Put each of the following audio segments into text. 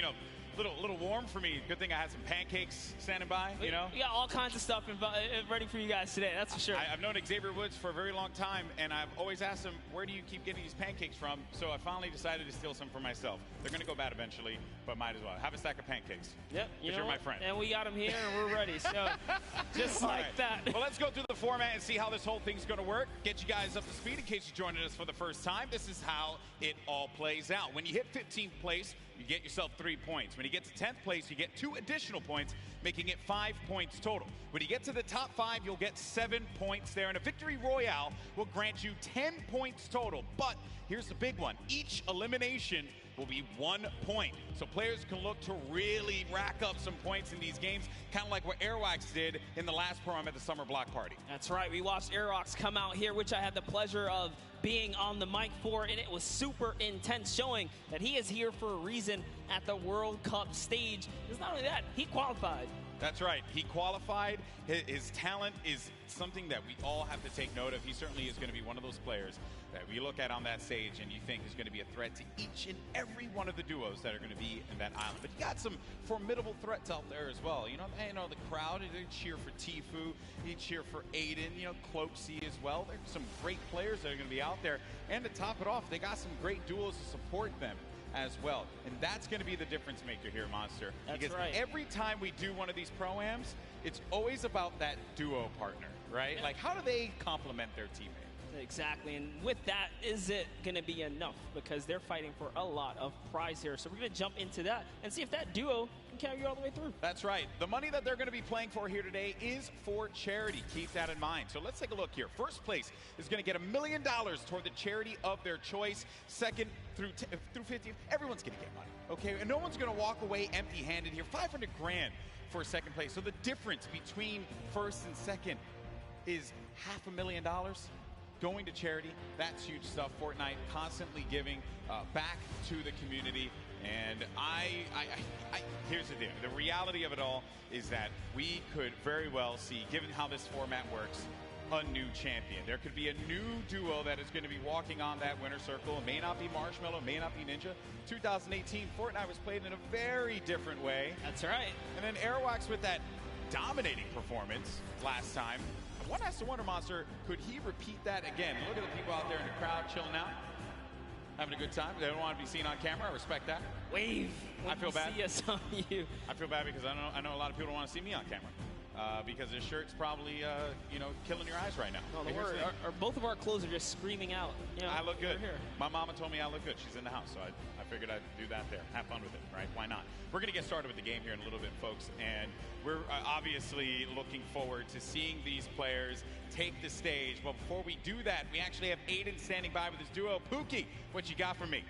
you know, little warm for me. Good thing I had some pancakes standing by, you know? We got all kinds of stuff ready for you guys today, that's for sure. I've known Xavier Woods for a very long time, and I've always asked him, where do you keep getting these pancakes from? So I finally decided to steal some for myself. They're going to go bad eventually, but might as well. Have a stack of pancakes. Yep. You're my friend. And we got them here, and we're ready. So just like that. Well, let's go through the format and see how this whole thing's going to work. Get you guys up to speed in case you're joining us for the first time. This is how it all plays out. When you hit 15th place, you get yourself 3 points. When you get to 10th place, you get 2 additional points, making it 5 points total. When you get to the top 5, you'll get 7 points there, and a victory royale will grant you 10 points total. But here's the big one. Each elimination will be 1 point. So players can look to really rack up some points in these games, kind of like what Airwax did in the last program at the Summer Block Party. That's right. We watched Airwax come out here, which I had the pleasure of being on the mic for, and it was super intense, showing that he is here for a reason at the World Cup stage. It's not only that, he qualified. That's right. He qualified. His talent is something that we all have to take note of. He certainly is going to be one of those players that we look at on that stage and you think is going to be a threat to each and every one of the duos that are going to be in that island. But you got some formidable threats out there as well. You know the crowd, they cheer for Tfue, they cheer for Aiden, Cloaksy as well. There's some great players that are going to be out there. And to top it off, they got some great duos to support them as well. And that's going to be the difference maker here, Monster. That's because right. Every time we do one of these pro-ams, it's always about that duo partner, right? Yeah. Like, how do they complement their teammate? Exactly, and with that, is it going to be enough? Because they're fighting for a lot of prize here. So we're going to jump into that and see if that duo can carry you all the way through. That's right. The money that they're going to be playing for here today is for charity. Keep that in mind. So let's take a look here. First place is going to get $1 million toward the charity of their choice. Second through 50th, everyone's going to get money, okay? And no one's going to walk away empty-handed here. 500 grand for second place. So the difference between first and second is $500,000 going to charity. That's huge stuff. Fortnite constantly giving back to the community. And here's the deal. The reality of it all is that we could very well see, given how this format works, a new champion. There could be a new duo that is going to be walking on that winner circle. It may not be Marshmallow, it may not be Ninja. 2018, Fortnite was played in a very different way. That's right. And then Airwax with that dominating performance last time. One has to wonder, Monster, could he repeat that again? Look at the people out there in the crowd chilling out, having a good time. They don't want to be seen on camera. I respect that. Wave. I feel bad. See us on you. I feel bad because I know a lot of people don't want to see me on camera. Because this shirt's probably, killing your eyes right now. No, don't worry. Both of our clothes are just screaming out. I look good. Here. My mama told me I look good. She's in the house, so I figured I'd do that there. Have fun with it, right? Why not? We're going to get started with the game here in a little bit, folks, and we're obviously looking forward to seeing these players take the stage. But before we do that, we actually have Aiden standing by with his duo. Pookie, what you got for me?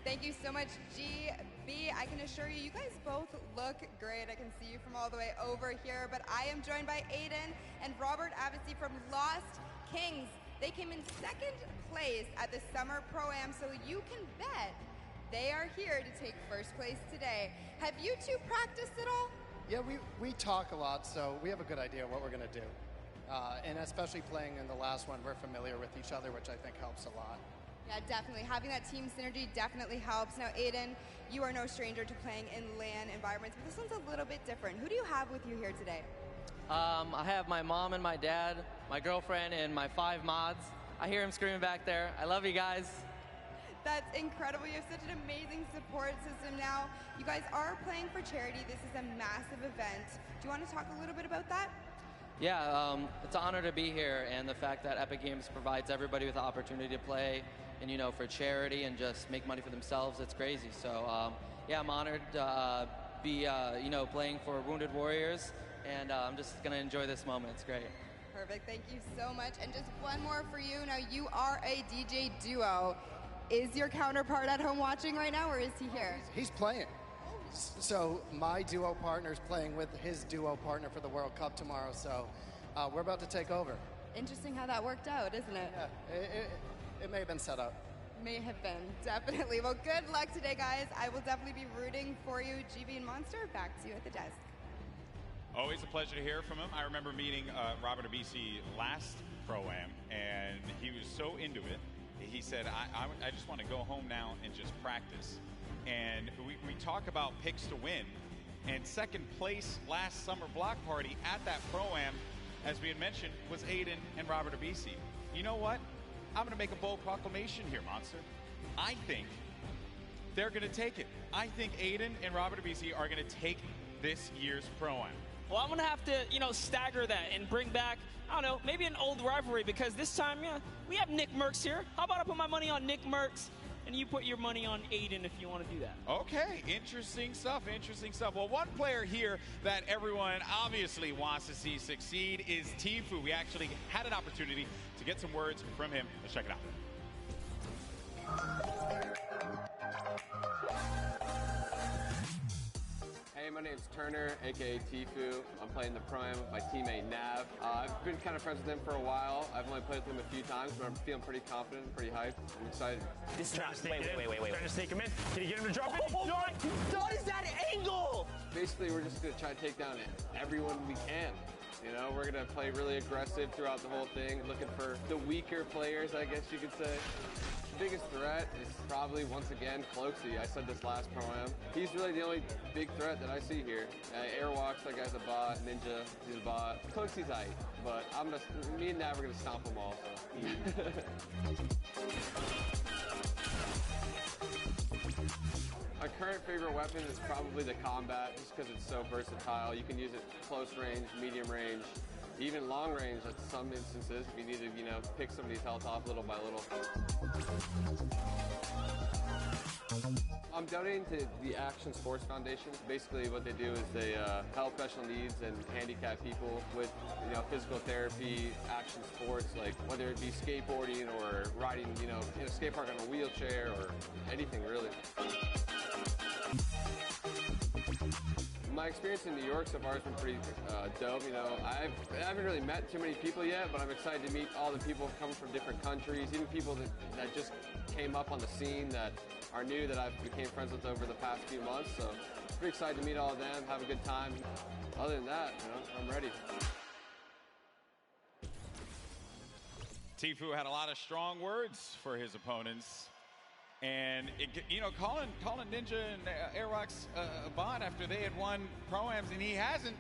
Thank you so much, GB. I can assure you, you guys both look great. I can see you from all the way over here, but I am joined by Aiden and Robert Avesey from Lost Kings. They came in second place at the Summer Pro-Am, so you can bet they are here to take first place today. Have you two practiced at all? Yeah, we talk a lot, so we have a good idea what we're going to do. And especially playing in the last one, we're familiar with each other, which I think helps a lot. Yeah, definitely. Having that team synergy definitely helps. Now, Aiden, you are no stranger to playing in LAN environments, but this one's a little bit different. Who do you have with you here today? I have my mom and my dad, my girlfriend, and my 5 mods. I hear him screaming back there. I love you guys. That's incredible. You have such an amazing support system now. You guys are playing for charity. This is a massive event. Do you want to talk a little bit about that? Yeah, it's an honor to be here, and the fact that Epic Games provides everybody with the opportunity to play and, for charity and just make money for themselves, it's crazy. So, yeah, I'm honored to be, playing for Wounded Warriors, and I'm just going to enjoy this moment. It's great. Perfect. Thank you so much. And just one more for you. Now, you are a DJ duo. Is your counterpart at home watching right now, or is he here? He's playing. So my duo partner's playing with his duo partner for the World Cup tomorrow, so we're about to take over. Interesting how that worked out, isn't it? Yeah, it may have been set up. May have been, definitely. Well, good luck today, guys. I will definitely be rooting for you. GB and Monster, back to you at the desk. Always a pleasure to hear from him. I remember meeting Robert Avesey last Pro-Am, and he was so into it. He said, I just want to go home now and just practice. And we talk about picks to win. And second place last summer block party at that Pro-Am, as we had mentioned, was Aiden and Robert Abisi. You know what? I'm going to make a bold proclamation here, Monster. I think they're going to take it. I think Aiden and Robert Abisi are going to take this year's Pro-Am. Well, I'm going to have to, stagger that and bring back, I don't know, maybe an old rivalry, because this time, we have Nick Merckx here. How about I put my money on Nick Merckx, and you put your money on Aiden if you want to do that? Okay, interesting stuff, interesting stuff. Well, one player here that everyone obviously wants to see succeed is Tfue. We actually had an opportunity to get some words from him. Let's check it out. Hey, my name's Turner, aka Tfue. I'm playing the Pro-Am with my teammate Nav. I've been kind of friends with him for a while. I've only played with him a few times, but I'm feeling pretty confident and pretty hyped. I'm excited. This is not. Wait. Trying to snake him in. Can you get him to drop it? What is that angle? Basically, we're just going to try to take down everyone we can. We're going to play really aggressive throughout the whole thing, looking for the weaker players, I guess you could say. The biggest threat is probably, once again, Cloaksy. I said this last Pro-Am. He's really the only big threat that I see here. Airwalks, that guy's a bot. Ninja, he's a bot. Cloaksy's aight, but me and Nav are going to stomp them all. So. My current favorite weapon is probably the combat, just because it's so versatile. You can use it close range, medium range, even long range at some instances if you need to, pick somebody's health off little by little. I'm donating to the Action Sports Foundation. Basically what they do is they help special needs and handicapped people with physical therapy, action sports, like whether it be skateboarding or riding, in a skate park on a wheelchair or anything really. My experience in New York so far has been pretty dope. I haven't really met too many people yet, but I'm excited to meet all the people coming from different countries, even people that just came up on the scene that are new that I've became friends with over the past few months. So pretty excited to meet all of them, have a good time. Other than that, I'm ready. Tfue had a lot of strong words for his opponents. And, calling Ninja and Airwalks a bot after they had won Pro-Ams and he hasn't.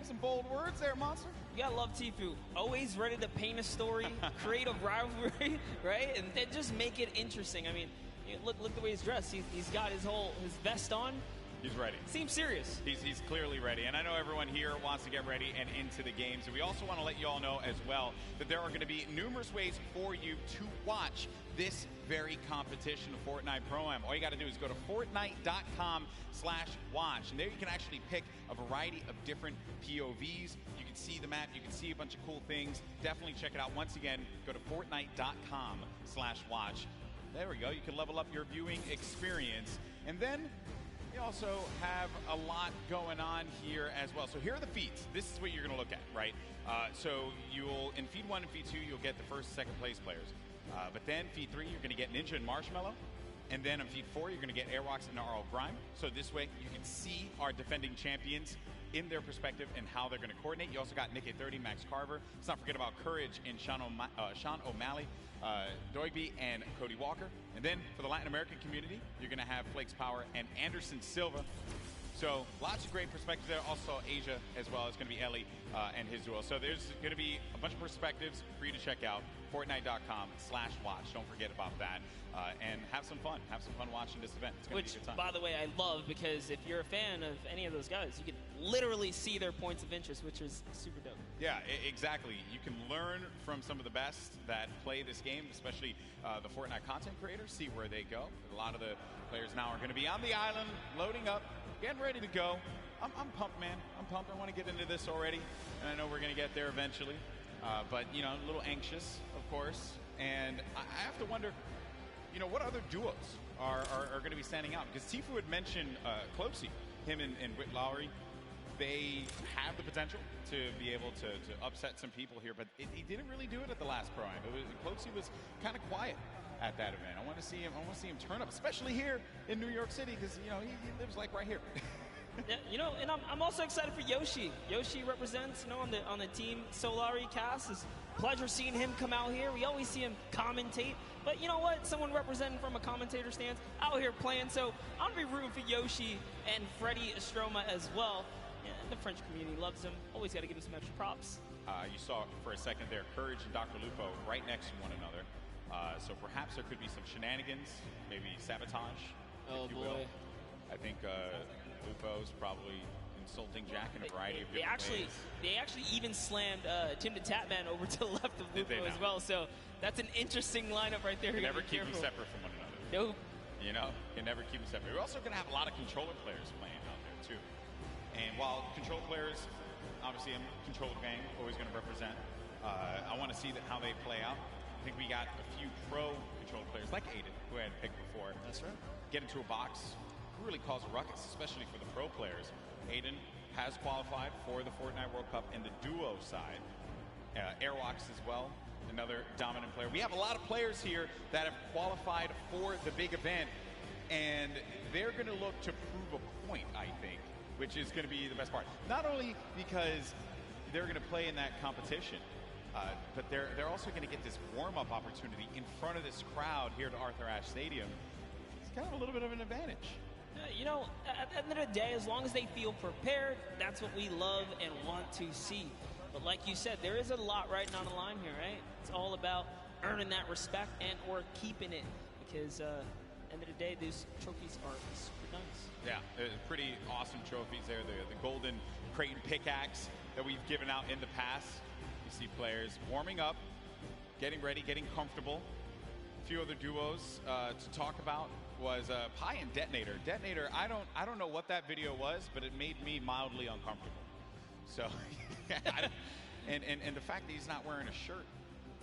Some bold words there, Monster. You gotta love Tfue. Always ready to paint a story, create a rivalry, right? And then just make it interesting. I mean, look the way he's dressed. He's got his vest on. He's ready. Seems serious. He's clearly ready. And I know everyone here wants to get ready and into the games. And we also want to let you all know as well that there are going to be numerous ways for you to watch this very competition of Fortnite Pro-Am. All you got to do is go to Fortnite.com/watch. And there you can actually pick a variety of different POVs. You can see the map. You can see a bunch of cool things. Definitely check it out. Once again, go to Fortnite.com/watch. There we go. You can level up your viewing experience. And then we also have a lot going on here as well. So here are the feeds. This is what you're going to look at, right? So in feed 1 and feed 2, you'll get the first and second place players. But then feed 3, you're going to get Ninja and Marshmallow. And then in feed 4, you're going to get Airwalks and RL Grime. So this way, you can see our defending champions in their perspective and how they're going to coordinate. You also got Nick A30, Max Carver. Let's not forget about Courage and Sean O'Malley, Doigby, and Cody Walker. And then for the Latin American community, you're going to have Flakes Power and Anderson Silva. So lots of great perspectives there. Also Asia as well. It's going to be Ellie and his duo. So there's going to be a bunch of perspectives for you to check out. Fortnite.com/watch. Don't forget about that. And have some fun. Have some fun watching this event. It's going to be a good time. By the way, I love, because if you're a fan of any of those guys, you can literally see their points of interest, which is super dope. Yeah, exactly. You can learn from some of the best that play this game, especially the Fortnite content creators, see where they go. A lot of the players now are going to be on the island, loading up, getting ready to go. I'm pumped, man. I'm pumped. I want to get into this already, and I know we're going to get there eventually. But, a little anxious, of course. And I have to wonder, what other duos are going to be standing out? Because Tfue had mentioned Cloaksy, him and Whit Lowry. They have the potential to be able to upset some people here, but he didn't really do it at the last Pro-Am. Cloaksy was kind of quiet at that event. I want to see him turn up, especially here in New York City, because he lives like right here. Yeah, you know, and I'm also excited for Yoshi. Yoshi represents, you know, on the Team Solari cast. It's a pleasure seeing him come out here. We always see him commentate, but you know what? Someone representing from a commentator stance out here playing. So I'm gonna be rooting for Yoshi and Freddie Estroma as well. Yeah, the French community loves him. Always got to give him some extra props. You saw for a second there, Courage and Dr. Lupo right next to one another. So perhaps there could be some shenanigans, maybe sabotage, Oh if you boy. will. I think Lupo's probably insulting Jack in a variety of different ways. They actually even slammed Tim the Tatman over to the left of Did they Lupo as now? well. So that's an interesting lineup right there. You You never gotta be keep them careful. separate from one another. Nope. You know, you never keep them separate. We're also going to have a lot of controller players playing out there too. And while controller players, obviously, I'm controller gang, always going to represent. I want to see how they play out. I think we got a few pro controller players like Aiden, who I had picked before. That's right. Get into a box, really cause a ruckus, especially for the pro players. Aiden has qualified for the Fortnite World Cup in the duo side. Airwalks as well, another dominant player. We have a lot of players here that have qualified for the big event, and they're going to look to prove a point, I think, which is going to be the best part. Not only because they're going to play in that competition, but they're also going to get this warm-up opportunity in front of this crowd here at Arthur Ashe Stadium. It's kind of a little bit of an advantage. You know, at the end of the day, as long as they feel prepared, that's what we love and want to see. But like you said, there is a lot riding on the line here, right? It's all about earning that respect and or keeping it. Because end of the day, these trophies are super nice. Yeah, pretty awesome trophies there. The golden Creighton pickaxe that we've given out in the past. You see players warming up, getting ready, getting comfortable. A few other duos to talk about was Pi and Detonator. Detonator, I don't know what that video was, but it made me mildly uncomfortable. So, and the fact that he's not wearing a shirt.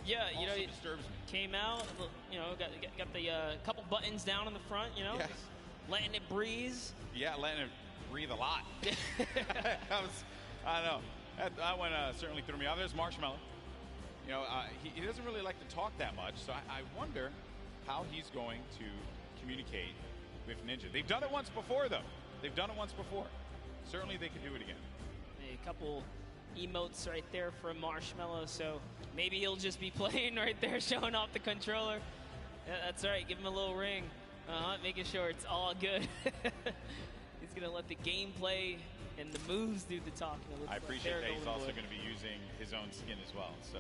Yeah, you know, also it disturbs me. came out, you know, got the couple buttons down in the front, you know, Yes. just letting it breeze. Yeah, letting it breathe a lot. I don't know. That one certainly threw me off. There's Marshmallow. You know, he doesn't really like to talk that much, so I wonder how he's going to communicate with Ninja. They've done it once before, though. They've done it once before. Certainly they could do it again. A couple emotes right there from Marshmallow, so maybe he'll just be playing right there, showing off the controller. Yeah, that's right, give him a little ring. Making sure it's all good. He's going to let the gameplay and the moves do the talking. I appreciate that he's also going to be using his own skin as well. So,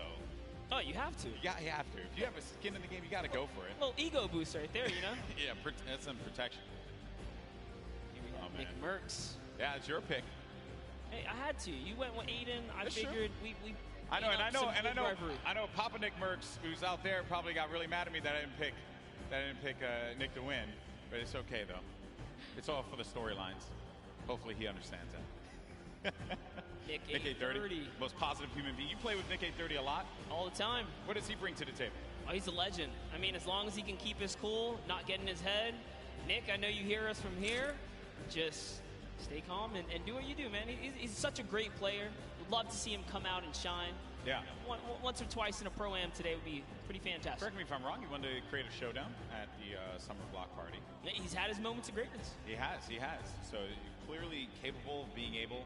oh, you have to. you have to. If you have a skin in the game, you got to go for it. A little ego boost right there, you know? Yeah, that's some protection. Here we Oh, have man. Nick Merckx. Yeah, it's your pick. Hey, I had to. You went with Aiden. I That's figured true. we I know, made and up I some good know, rivalry. I know. Papa Nick Merckx, who's out there, probably got really mad at me that I didn't pick Nick to win. But it's okay though. It's all for the storylines. Hopefully he understands that. Nick Nick 830. most positive human being. You play with Nick 830 a lot. All the time. What does he bring to the table? Oh, he's a legend. I mean, as long as he can keep his cool, not get in his head. Nick, I know you hear us from here. Just stay calm and do what you do, man. He's such a great player. Would love to see him come out and shine. Yeah. Once or twice in a Pro-Am today would be pretty fantastic. Correct me if I'm wrong. He wanted to create a showdown at the summer block party. Yeah, he's had his moments of greatness. He has. So clearly capable of being able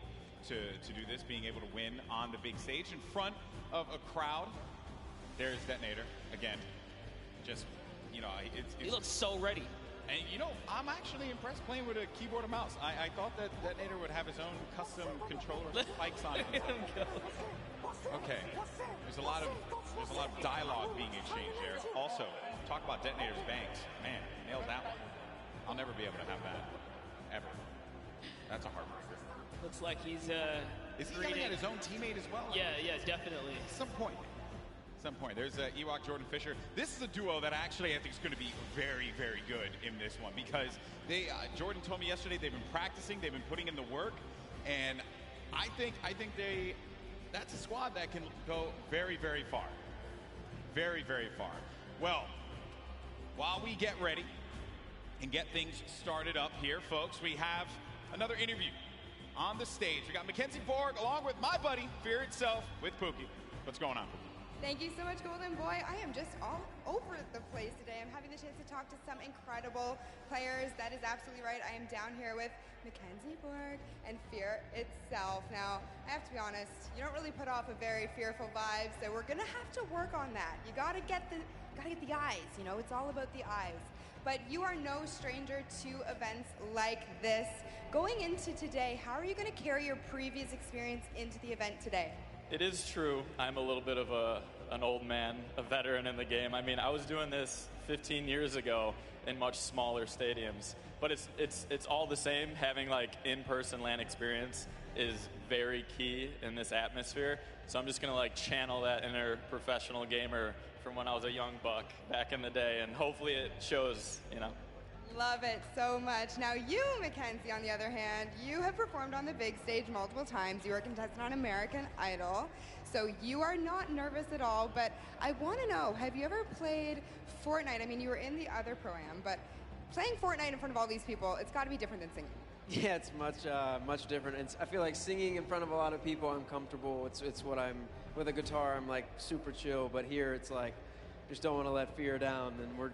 to do this, being able to win on the big stage in front of a crowd. There's Detonator again. Just, you know, He looks so ready. And, you know, I'm actually impressed playing with a keyboard and mouse. I thought that Detonator would have his own custom controller spikes on it. Let him go. Okay. There's a lot of dialogue being exchanged there. Also, talk about Detonator's bangs. Man, nailed that one. I'll never be able to have that. Ever. That's a heartbreaker. Looks like he's Is he yelling at his own teammate as well? Yeah, definitely. At some point. There's Ewok Jordan Fisher. This is a duo that actually I think is going to be very, very good in this one because they Jordan told me yesterday they've been practicing, they've been putting in the work, and I think that's a squad that can go very, very far. Very, very far. Well, while we get ready and get things started up here, folks, we have another interview on the stage. We got Mackenzie Borg along with my buddy, Fear Itself, with Pookie. What's going on, Pookie? Thank you so much, Golden Boy. I am just all over the place today. I'm having the chance to talk to some incredible players. That is absolutely right. I am down here with Mackenzie Borg, and Fear itself. Now, I have to be honest, you don't really put off a very fearful vibe, so we're gonna have to work on that. You gotta get the eyes, you know, it's all about the eyes. But you are no stranger to events like this. Going into today, how are you gonna carry your previous experience into the event today? It is true. I'm a little bit of an old man, a veteran in the game. I mean, I was doing this 15 years ago in much smaller stadiums, but it's all the same. Having like in-person LAN experience is very key in this atmosphere. So I'm just gonna like channel that inner professional gamer from when I was a young buck back in the day, and hopefully it shows, you know. Love it so much. Now you, Mackenzie, on the other hand, you have performed on the big stage multiple times. You were a contestant on American Idol, so you are not nervous at all, but I want to know, have you ever played Fortnite? I mean, you were in the other Pro-Am, but playing Fortnite in front of all these people, it's got to be different than singing. Yeah, it's much different. I feel like singing in front of a lot of people, I'm comfortable. It's what I'm, with a guitar, I'm like super chill, but here it's like, just don't want to let fear down, and we're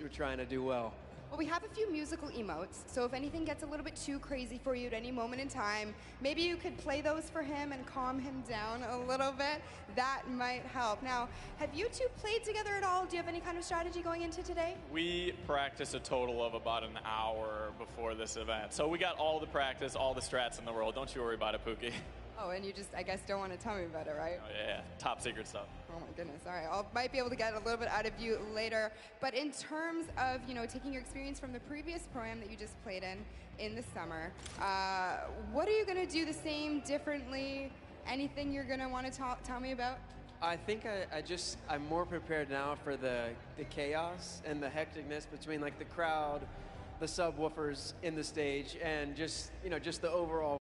trying to do well. Well, we have a few musical emotes, so if anything gets a little bit too crazy for you at any moment in time, maybe you could play those for him and calm him down a little bit. That might help. Now, have you two played together at all? Do you have any kind of strategy going into today? We practice a total of about an hour before this event. So we got all the practice, all the strats in the world. Don't you worry about it, Pookie. Oh, and you just, I guess, don't want to tell me about it, right? Oh, yeah, top secret stuff. Oh my goodness, all right. I might be able to get a little bit out of you later. But in terms of, you know, taking your experience from the previous Pro-Am that you just played in the summer, what are you going to do the same, differently? Anything you're going to want to tell me about? I think I'm more prepared now for the chaos and the hecticness between like the crowd, the subwoofers in the stage, and just the overall